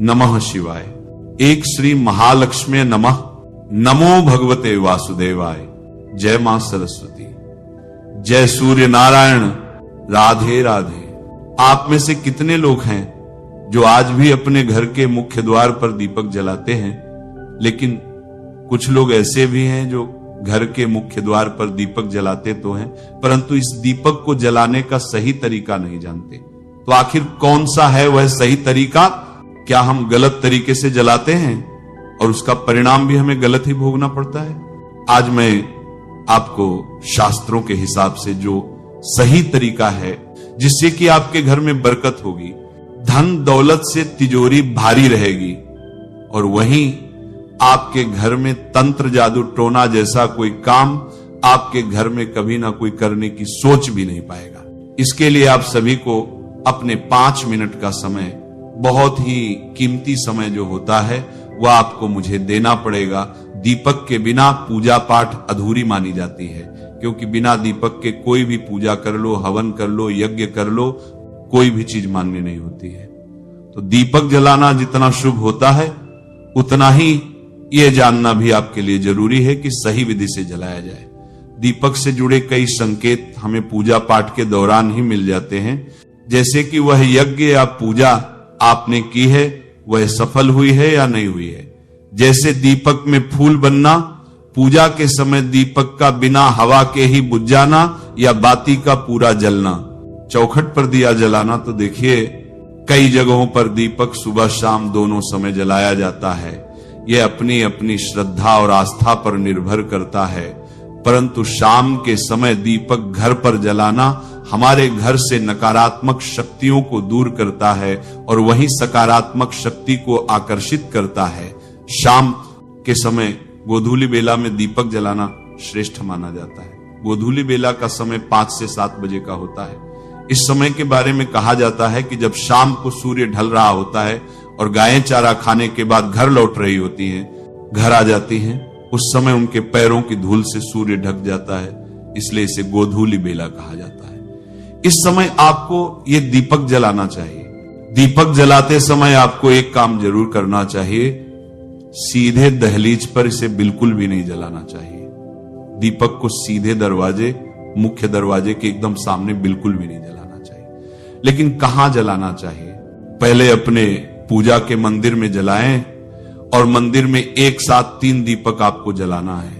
नमः शिवाय। एक श्री महालक्ष्मी नमः। नमो भगवते वासुदेवाय। जय मां सरस्वती। जय सूर्य नारायण। राधे राधे। आप में से कितने लोग हैं जो आज भी अपने घर के मुख्य द्वार पर दीपक जलाते हैं? लेकिन कुछ लोग ऐसे भी हैं जो घर के मुख्य द्वार पर दीपक जलाते तो हैं, परंतु इस दीपक को जलाने का सही तरीका नहीं जानते। तो आखिर कौन सा है वह सही तरीका? क्या हम गलत तरीके से जलाते हैं और उसका परिणाम भी हमें गलत ही भोगना पड़ता है? आज मैं आपको शास्त्रों के हिसाब से जो सही तरीका है जिससे कि आपके घर में बरकत होगी, धन दौलत से तिजोरी भारी रहेगी और वहीं आपके घर में तंत्र जादू टोना जैसा कोई काम आपके घर में कभी ना कोई करने की सोच भी नहीं पाएगा। इसके लिए आप सभी को अपने 5 मिनट का समय, बहुत ही कीमती समय जो होता है, वह आपको मुझे देना पड़ेगा। दीपक के बिना पूजा पाठ अधूरी मानी जाती है, क्योंकि बिना दीपक के कोई भी पूजा कर लो, हवन कर लो, यज्ञ कर लो, कोई भी चीज मान्य नहीं होती है। तो दीपक जलाना जितना शुभ होता है, उतना ही यह जानना भी आपके लिए जरूरी है कि सही विधि से जलाया जाए। दीपक से जुड़े कई संकेत हमें पूजा पाठ के दौरान ही मिल जाते हैं, जैसे कि वह यज्ञ या पूजा आपने की है वह सफल हुई है या नहीं हुई है। जैसे दीपक में फूल बनना, पूजा के समय दीपक का बिना हवा के ही बुझ जाना, या बाती का पूरा जलना। चौखट पर दिया जलाना तो देखिए कई जगहों पर दीपक सुबह शाम दोनों समय जलाया जाता है। यह अपनी अपनी श्रद्धा और आस्था पर निर्भर करता है, परंतु शाम के समय दीपक घर पर जलाना हमारे घर से नकारात्मक शक्तियों को दूर करता है और वही सकारात्मक शक्ति को आकर्षित करता है। शाम के समय गोधूली बेला में दीपक जलाना श्रेष्ठ माना जाता है। गोधूली बेला का समय 5 से 7 बजे का होता है। इस समय के बारे में कहा जाता है कि जब शाम को सूर्य ढल रहा होता है और गायें चारा खाने के बाद घर लौट रही होती हैं, घर आ जाती हैं, उस समय उनके पैरों की धूल से सूर्य ढक जाता है, इसलिए इसे गोधूली बेला कहा जाता है। इस समय आपको ये दीपक जलाना चाहिए। दीपक जलाते समय आपको एक काम जरूर करना चाहिए, सीधे दहलीज पर इसे बिल्कुल भी नहीं जलाना चाहिए। दीपक को सीधे दरवाजे, मुख्य दरवाजे के एकदम सामने बिल्कुल भी नहीं जलाना चाहिए। लेकिन कहां जलाना चाहिए? पहले अपने पूजा के मंदिर में जलाएं और मंदिर में एक साथ 3 दीपक आपको जलाना है।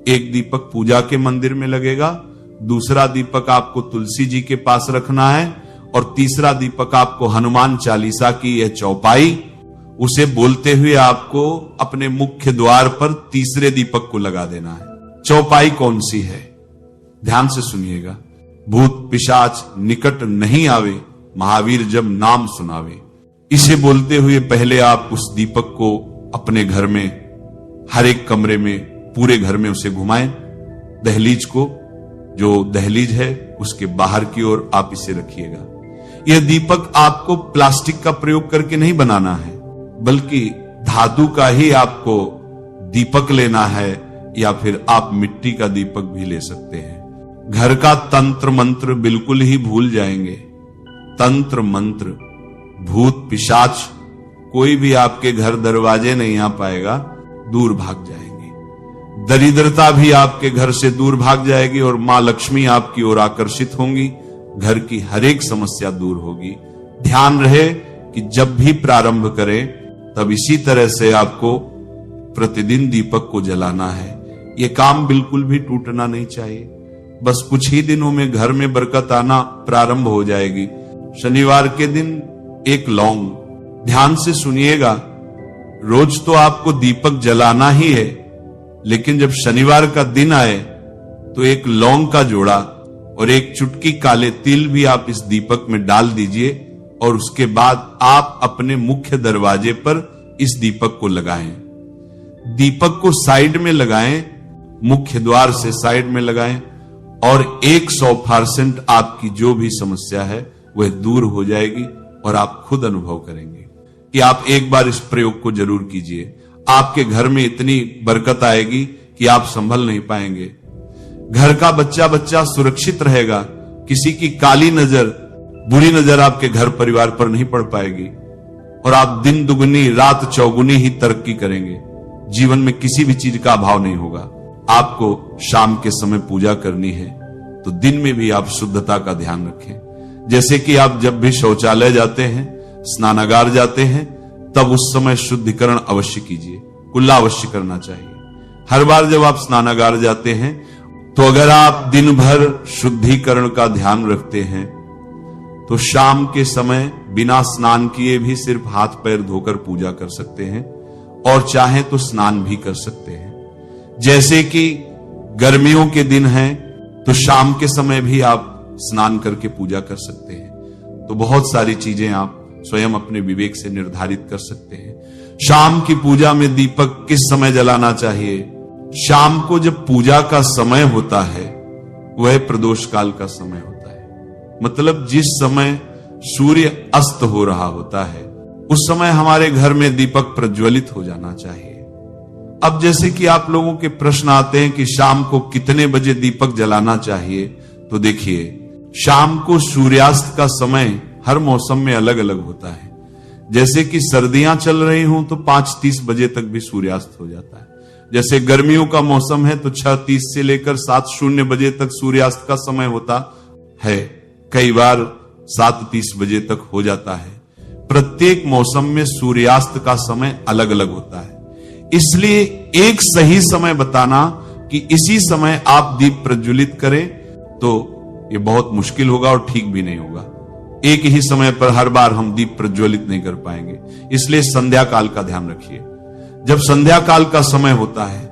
एक दीपक पूजा के मंदिर में लगेगा, दूसरा दीपक आपको तुलसी जी के पास रखना है और तीसरा दीपक आपको हनुमान चालीसा की यह चौपाई, उसे बोलते हुए आपको अपने मुख्य द्वार पर तीसरे दीपक को लगा देना है। चौपाई कौन सी है? ध्यान से सुनिएगा। भूत पिशाच निकट नहीं आवे, महावीर जब नाम सुनावे। इसे बोलते हुए पहले आप उस दीपक को अपने घर में, हर एक कमरे में, पूरे घर में उसे घुमाएं। दहलीज को, जो दहलीज है उसके बाहर की ओर आप इसे रखिएगा। यह दीपक आपको प्लास्टिक का प्रयोग करके नहीं बनाना है, बल्कि धातु का ही आपको दीपक लेना है, या फिर आप मिट्टी का दीपक भी ले सकते हैं। घर का तंत्र मंत्र बिल्कुल ही भूल जाएंगे। तंत्र मंत्र, भूत पिशाच कोई भी आपके घर दरवाजे नहीं आ पाएगा, दूर भाग जाएंगे। दरिद्रता भी आपके घर से दूर भाग जाएगी और मां लक्ष्मी आपकी ओर आकर्षित होंगी। घर की हर एक समस्या दूर होगी। ध्यान रहे कि जब भी प्रारंभ करें तब इसी तरह से आपको प्रतिदिन दीपक को जलाना है। यह काम बिल्कुल भी टूटना नहीं चाहिए। बस कुछ ही दिनों में घर में बरकत आना प्रारंभ हो जाएगी। शनिवार के दिन एक लौंग, ध्यान से सुनिएगा, रोज तो आपको दीपक जलाना ही है, लेकिन जब शनिवार का दिन आए तो एक लौंग का जोड़ा और एक चुटकी काले तिल भी आप इस दीपक में डाल दीजिए और उसके बाद आप अपने मुख्य दरवाजे पर इस दीपक को लगाएं। दीपक को साइड में लगाएं, मुख्य द्वार से साइड में लगाएं और 100% आपकी जो भी समस्या है वह दूर हो जाएगी और आप खुद अनुभव करेंगे कि आप एक बार इस प्रयोग को जरूर कीजिए। आपके घर में इतनी बरकत आएगी कि आप संभल नहीं पाएंगे। घर का बच्चा बच्चा सुरक्षित रहेगा। किसी की काली नजर, बुरी नजर आपके घर परिवार पर नहीं पड़ पाएगी। और आप दिन दुगनी रात चौगुनी ही तरक्की करेंगे। जीवन में किसी भी चीज का अभाव नहीं होगा। आपको शाम के समय पूजा करनी है तो दिन में भी आप शुद्धता का ध्यान रखें। जैसे कि आप जब भी शौचालय जाते हैं, स्नानागार जाते हैं, तब उस समय शुद्धिकरण अवश्य कीजिए, कुल्ला अवश्य करना चाहिए। हर बार जब आप स्नानागार जाते हैं तो अगर आप दिन भर शुद्धिकरण का ध्यान रखते हैं तो शाम के समय बिना स्नान किए भी सिर्फ हाथ पैर धोकर पूजा कर सकते हैं और चाहे तो स्नान भी कर सकते हैं। जैसे कि गर्मियों के दिन हैं तो शाम के समय भी आप स्नान करके पूजा कर सकते हैं। तो बहुत सारी चीजें आप स्वयं अपने विवेक से निर्धारित कर सकते हैं। शाम की पूजा में दीपक किस समय जलाना चाहिए? शाम को जब पूजा का समय होता है वह प्रदोष काल का समय होता है, मतलब जिस समय सूर्य अस्त हो रहा होता है उस समय हमारे घर में दीपक प्रज्वलित हो जाना चाहिए। अब जैसे कि आप लोगों के प्रश्न आते हैं कि शाम को कितने बजे दीपक जलाना चाहिए, तो देखिए शाम को सूर्यास्त का समय हर मौसम में अलग अलग होता है। जैसे कि सर्दियां चल रही हों तो 5:30 बजे तक भी सूर्यास्त हो जाता है। जैसे गर्मियों का मौसम है तो 6:30 से लेकर 7:00 बजे तक सूर्यास्त का समय होता है, कई बार 7:30 बजे तक हो जाता है। प्रत्येक मौसम में सूर्यास्त का समय अलग अलग होता है, इसलिए एक सही समय बताना कि इसी समय आप दीप प्रज्वलित करें तो यह बहुत मुश्किल होगा और ठीक भी नहीं होगा। एक ही समय पर हर बार हम दीप प्रज्वलित नहीं कर पाएंगे, इसलिए संध्या काल का ध्यान रखिए। जब संध्या काल का समय होता है,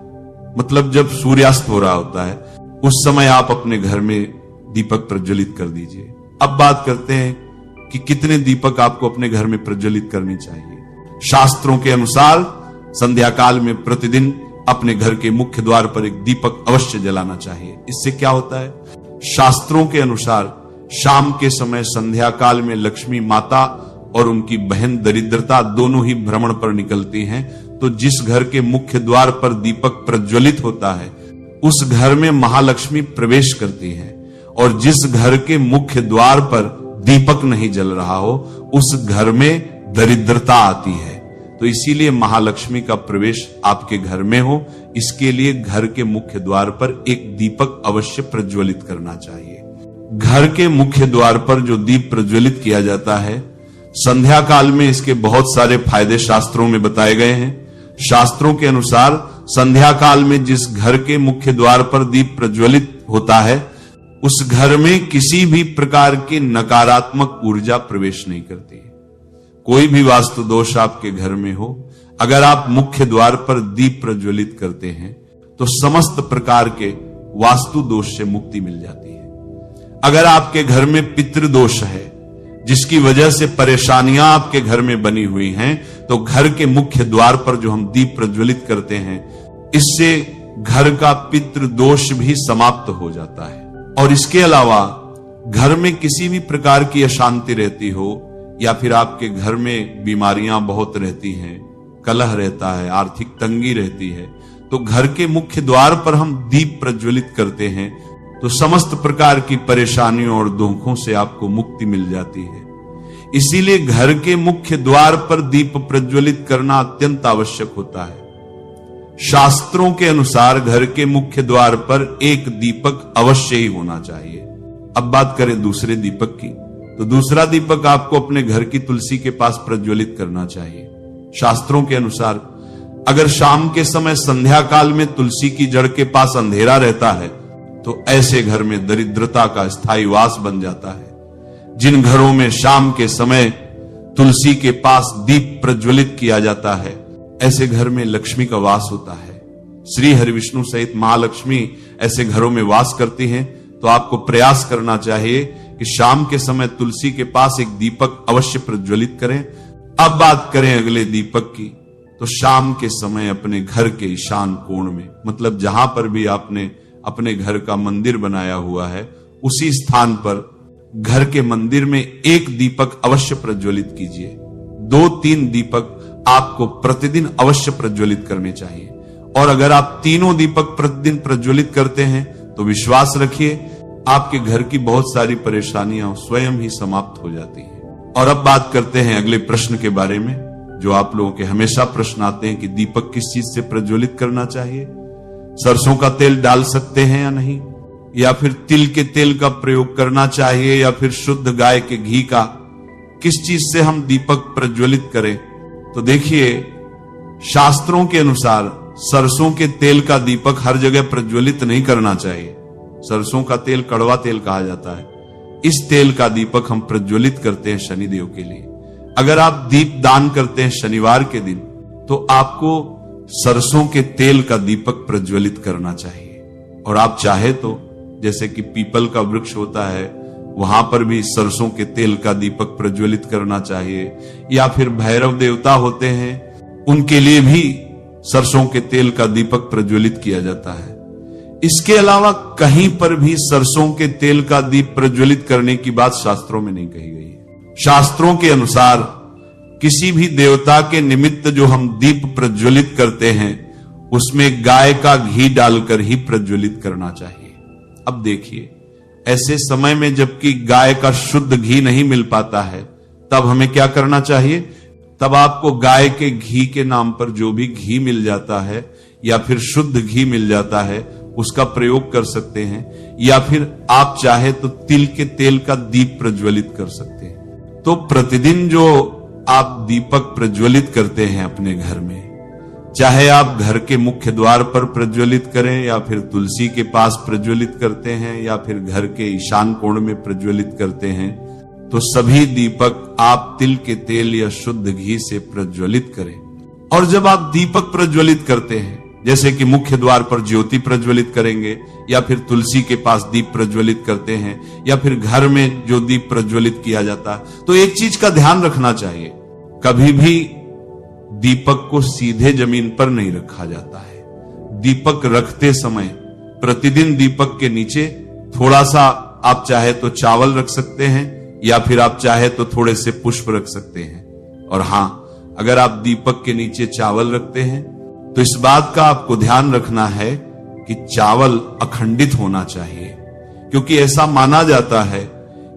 मतलब जब सूर्यास्त हो रहा होता है, उस समय आप अपने घर में दीपक प्रज्वलित कर दीजिए। अब बात करते हैं कि कितने दीपक आपको अपने घर में प्रज्वलित करनी चाहिए। शास्त्रों के अनुसार संध्या काल में प्रतिदिन अपने घर के मुख्य द्वार पर एक दीपक अवश्य जलाना चाहिए। इससे क्या होता है? शास्त्रों के अनुसार शाम के समय संध्या काल में लक्ष्मी माता और उनकी बहन दरिद्रता दोनों ही भ्रमण पर निकलती हैं। तो जिस घर के मुख्य द्वार पर दीपक प्रज्वलित होता है उस घर में महालक्ष्मी प्रवेश करती है, और जिस घर के मुख्य द्वार पर दीपक नहीं जल रहा हो उस घर में दरिद्रता आती है। तो इसीलिए महालक्ष्मी का प्रवेश आपके घर में हो, इसके लिए घर के मुख्य द्वार पर एक दीपक अवश्य प्रज्वलित करना चाहिए। घर के मुख्य द्वार पर जो दीप प्रज्वलित किया जाता है, संध्या काल में इसके बहुत सारे फायदे शास्त्रों में बताए गए हैं। शास्त्रों के अनुसार संध्या काल में जिस घर के मुख्य द्वार पर दीप प्रज्वलित होता है उस घर में किसी भी प्रकार की नकारात्मक ऊर्जा प्रवेश नहीं करती है। कोई भी वास्तु दोष आपके घर में हो, अगर आप मुख्य द्वार पर दीप प्रज्वलित करते हैं तो समस्त प्रकार के वास्तु दोष से मुक्ति मिल जाती है। अगर आपके घर में पितृदोष है जिसकी वजह से परेशानियां आपके घर में बनी हुई हैं, तो घर के मुख्य द्वार पर जो हम दीप प्रज्वलित करते हैं इससे घर का पितृदोष भी समाप्त हो जाता है। और इसके अलावा घर में किसी भी प्रकार की अशांति रहती हो या फिर आपके घर में बीमारियां बहुत रहती हैं, कलह रहता है, आर्थिक तंगी रहती है, तो घर के मुख्य द्वार पर हम दीप प्रज्वलित करते हैं तो समस्त प्रकार की परेशानियों और दुखों से आपको मुक्ति मिल जाती है। इसीलिए घर के मुख्य द्वार पर दीप प्रज्वलित करना अत्यंत आवश्यक होता है। शास्त्रों के अनुसार घर के मुख्य द्वार पर एक दीपक अवश्य ही होना चाहिए। अब बात करें दूसरे दीपक की, तो दूसरा दीपक आपको अपने घर की तुलसी के पास प्रज्वलित करना चाहिए। शास्त्रों के अनुसार अगर शाम के समय संध्या काल में तुलसी की जड़ के पास अंधेरा रहता है तो ऐसे घर में दरिद्रता का स्थायी वास बन जाता है। जिन घरों में शाम के समय तुलसी के पास दीप प्रज्वलित किया जाता है ऐसे घर में लक्ष्मी का वास होता है। श्री हरिविष्णु सहित महालक्ष्मी ऐसे घरों में वास करती हैं। तो आपको प्रयास करना चाहिए कि शाम के समय तुलसी के पास एक दीपक अवश्य प्रज्वलित करें। अब बात करें अगले दीपक की, तो शाम के समय अपने घर के ईशान कोण में, मतलब जहां पर भी आपने अपने घर का मंदिर बनाया हुआ है उसी स्थान पर घर के मंदिर में एक दीपक अवश्य प्रज्वलित कीजिए। 2-3 दीपक आपको प्रतिदिन अवश्य प्रज्वलित करने चाहिए। और अगर आप तीनों दीपक प्रतिदिन प्रज्वलित करते हैं तो विश्वास रखिए आपके घर की बहुत सारी परेशानियां स्वयं ही समाप्त हो जाती हैं। और अब बात करते हैं अगले प्रश्न के बारे में, जो आप लोगों के हमेशा प्रश्न आते हैं कि दीपक किस चीज से प्रज्वलित करना चाहिए। सरसों का तेल डाल सकते हैं या नहीं, या फिर तिल के तेल का प्रयोग करना चाहिए, या फिर शुद्ध गाय के घी का, किस चीज से हम दीपक प्रज्वलित करें। तो देखिए, शास्त्रों के अनुसार सरसों के तेल का दीपक हर जगह प्रज्वलित नहीं करना चाहिए। सरसों का तेल कड़वा तेल कहा जाता है। इस तेल का दीपक हम प्रज्वलित करते हैं शनिदेव के लिए। अगर आप दीप दान करते हैं शनिवार के दिन, तो आपको सरसों के तेल का दीपक प्रज्वलित करना चाहिए। और आप चाहे तो जैसे कि पीपल का वृक्ष होता है, वहां पर भी सरसों के तेल का दीपक प्रज्वलित करना चाहिए। या फिर भैरव देवता होते हैं, उनके लिए भी सरसों के तेल का दीपक प्रज्वलित किया जाता है। इसके अलावा कहीं पर भी सरसों के तेल का दीप प्रज्वलित करने की बात शास्त्रों में नहीं कही गई है। शास्त्रों के अनुसार किसी भी देवता के निमित्त जो हम दीप प्रज्वलित करते हैं, उसमें गाय का घी डालकर ही प्रज्वलित करना चाहिए। अब देखिए, ऐसे समय में जबकि गाय का शुद्ध घी नहीं मिल पाता है, तब हमें क्या करना चाहिए? तब आपको गाय के घी के नाम पर जो भी घी मिल जाता है या फिर शुद्ध घी मिल जाता है, उसका प्रयोग कर सकते हैं। या फिर आप चाहे तो तिल के तेल का दीप प्रज्वलित कर सकते हैं। तो प्रतिदिन जो आप दीपक प्रज्वलित करते हैं अपने घर में, चाहे आप घर के मुख्य द्वार पर प्रज्वलित करें, या फिर तुलसी के पास प्रज्वलित करते हैं, या फिर घर के ईशान कोण में प्रज्वलित करते हैं, तो सभी दीपक आप तिल के तेल या शुद्ध घी से प्रज्वलित करें। और जब आप दीपक प्रज्वलित करते हैं, जैसे कि मुख्य द्वार पर ज्योति प्रज्वलित करेंगे, या फिर तुलसी के पास दीप प्रज्वलित करते हैं, या फिर घर में जो दीप प्रज्वलित किया जाता है, तो एक चीज का ध्यान रखना चाहिए, कभी भी दीपक को सीधे जमीन पर नहीं रखा जाता है। दीपक रखते समय प्रतिदिन दीपक के नीचे थोड़ा सा आप चाहे तो चावल रख सकते हैं, या फिर आप चाहे तो थोड़े से पुष्प रख सकते हैं। और हां, अगर आप दीपक के नीचे चावल रखते हैं तो इस बात का आपको ध्यान रखना है कि चावल अखंडित होना चाहिए, क्योंकि ऐसा माना जाता है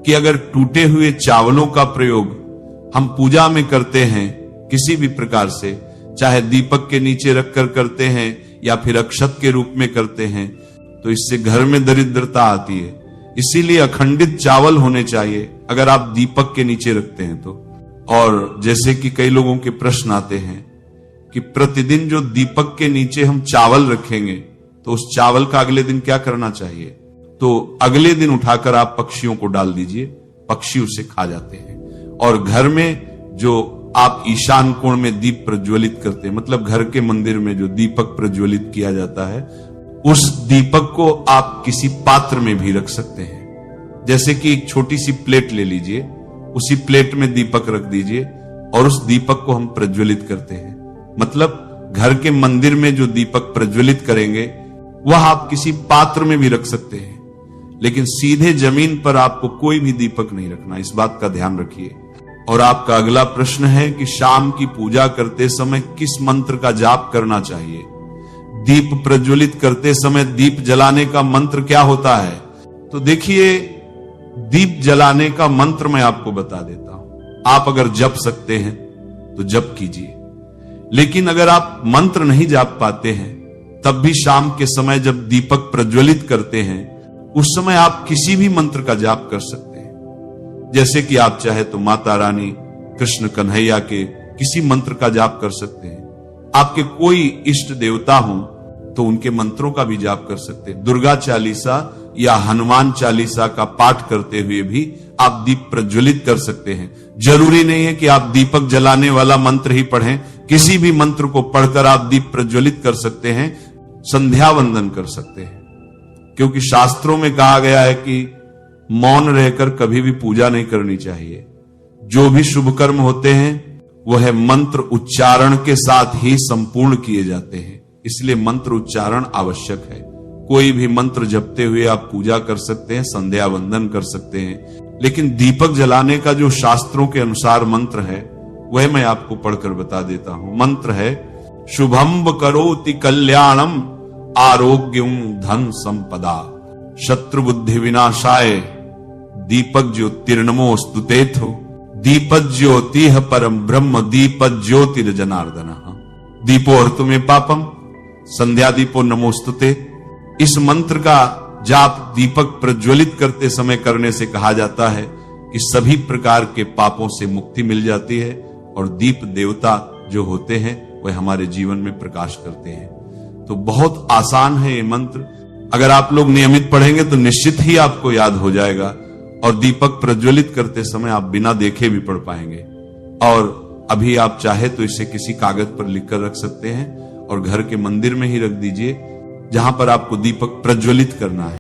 कि अगर टूटे हुए चावलों का प्रयोग हम पूजा में करते हैं किसी भी प्रकार से, चाहे दीपक के नीचे रखकर करते हैं या फिर अक्षत के रूप में करते हैं, तो इससे घर में दरिद्रता आती है। इसीलिए अखंडित चावल होने चाहिए अगर आप दीपक के नीचे रखते हैं तो। और जैसे कि कई लोगों के प्रश्न आते हैं कि प्रतिदिन जो दीपक के नीचे हम चावल रखेंगे, तो उस चावल का अगले दिन क्या करना चाहिए? तो अगले दिन उठाकर आप पक्षियों को डाल दीजिए, पक्षी उसे खा जाते हैं। और घर में जो आप ईशान कोण में दीप प्रज्वलित करते हैं, मतलब घर के मंदिर में जो दीपक प्रज्वलित किया जाता है, उस दीपक को आप किसी पात्र में भी रख सकते हैं। जैसे कि एक छोटी सी प्लेट ले लीजिए, उसी प्लेट में दीपक रख दीजिए और उस दीपक को हम प्रज्वलित करते हैं। मतलब घर के मंदिर में जो दीपक प्रज्वलित करेंगे वह आप किसी पात्र में भी रख सकते हैं, लेकिन सीधे जमीन पर आपको कोई भी दीपक नहीं रखना, इस बात का ध्यान रखिए। और आपका अगला प्रश्न है कि शाम की पूजा करते समय किस मंत्र का जाप करना चाहिए? दीप प्रज्वलित करते समय दीप जलाने का मंत्र क्या होता है? तो देखिए, दीप जलाने का मंत्र मैं आपको बता देता हूं। आप अगर जप सकते हैं तो जप कीजिए, लेकिन अगर आप मंत्र नहीं जाप पाते हैं, तब भी शाम के समय जब दीपक प्रज्वलित करते हैं, उस समय आप किसी भी मंत्र का जाप कर सकते हैं। जैसे कि आप चाहे तो माता रानी, कृष्ण कन्हैया के किसी मंत्र का जाप कर सकते हैं। आपके कोई इष्ट देवता हो तो उनके मंत्रों का भी जाप कर सकते हैं। दुर्गा चालीसा या हनुमान चालीसा का पाठ करते हुए भी आप दीप प्रज्वलित कर सकते हैं। जरूरी नहीं है कि आप दीपक जलाने वाला मंत्र ही पढ़ें, किसी भी मंत्र को पढ़कर आप दीप प्रज्वलित कर सकते हैं, संध्या वंदन कर सकते हैं। क्योंकि शास्त्रों में कहा गया है कि मौन रहकर कभी भी पूजा नहीं करनी चाहिए। जो भी शुभ कर्म होते हैं वह मंत्र उच्चारण के साथ ही संपूर्ण किए जाते हैं, इसलिए मंत्र उच्चारण आवश्यक है। कोई भी मंत्र जपते हुए आप पूजा कर सकते हैं, संध्या वंदन कर सकते हैं, लेकिन दीपक जलाने का जो शास्त्रों के अनुसार मंत्र है वह मैं आपको पढ़कर बता देता हूं। मंत्र है शुभम करोति कल्याणम आरोग्यम धन संपदा शत्रु बुद्धि विनाशाय दीपक ज्योतिर्नमो स्तुतेथो दीपज्योतिः परम ब्रह्म दीपज्योतिर्जनार्दन। दीपोऽर्तुमे पापम संध्या दीपो नमोस्तुते। इस मंत्र का जाप दीपक प्रज्वलित करते समय करने से कहा जाता है कि सभी प्रकार के पापों से मुक्ति मिल जाती है और दीप देवता जो होते हैं वह हमारे जीवन में प्रकाश करते हैं। तो बहुत आसान है ये मंत्र, अगर आप लोग नियमित पढ़ेंगे तो निश्चित ही आपको याद हो जाएगा और दीपक प्रज्वलित करते समय आप बिना देखे भी पढ़ पाएंगे। और अभी आप चाहे तो इसे किसी कागज पर लिखकर रख सकते हैं और घर के मंदिर में ही रख दीजिए जहां पर आपको दीपक प्रज्वलित करना है।